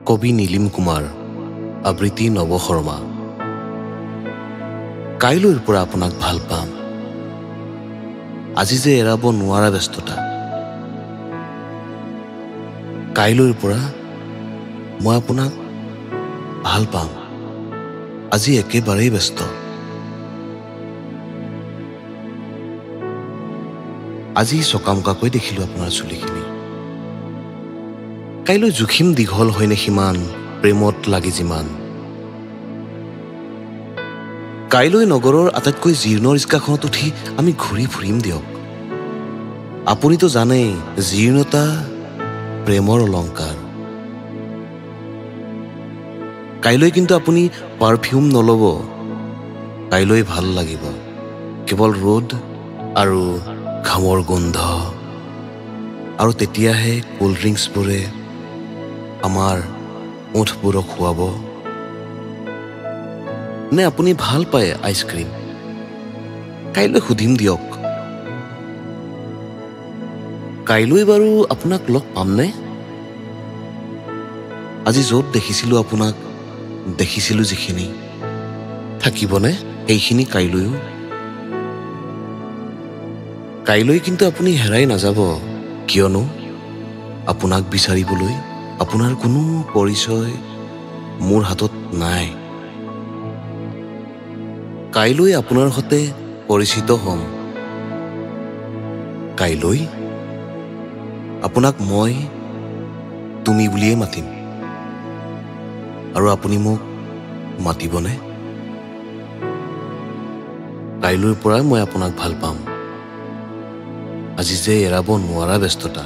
কবি নীলিম কুমাৰ, আবৃত্তি নৱ শৰ্মা। কাইলৈৰ পৰা আপোনাক ভাল পাম, আজি যে এৰাব নোৱাৰা ব্যস্ততা। কাইলৈৰ পৰা মই আপোনাক ভাল পাম, আজি একেবাৰেই ব্যস্ত। আজি চকামকাকৈ দেখিলোঁ আপোনাৰ চুলিখিনি। কাইলৈ জুখিম দীঘল হয়নে সিমান, প্ৰেমত লাগি যিমান। কাইলৈ নগৰৰ আটাইতকৈ জীৰ্ণ ৰিক্সাখনত উঠি আমি ঘূৰি ফুৰিম দিয়ক। আপুনিতো জানেই জীৰ্ণতা প্ৰেমৰ অলংকাৰ। কাইলৈ কিন্তু আপুনি পাৰফিউম নল'ব, কাইলৈ ভাল লাগিব কেৱল ৰ'দ আৰু ঘামৰ গোন্ধ। আৰু তেতিয়াহে কোল্ড ড্ৰিংকছবোৰে আমাৰ ওঠবোৰক খুৱাব। নে আপুনি ভাল পায় আইচক্ৰীম? কাইলৈ সুধিম দিয়ক। কাইলৈ বাৰু আপোনাক লগ পামনে? আজি য'ত দেখিছিলোঁ আপোনাক, দেখিছিলোঁ যিখিনি, থাকিবনে সেইখিনি কাইলৈও? কাইলৈ কিন্তু আপুনি হেৰাই নাযাব, কিয়নো আপোনাক বিচাৰিবলৈ আপোনাৰ কোনো পৰিচয় মোৰ হাতত নাই। কাইলৈ আপোনাৰ সৈতে পৰিচিত হ'ম। কাইলৈ আপোনাক মই তুমি বুলিয়ে মাতিম। আৰু আপুনি মোক মাতিবনে? কাইলৈৰ পৰাই মই আপোনাক ভাল পাম, আজি যে এৰাব নোৱাৰা ব্যস্ততা।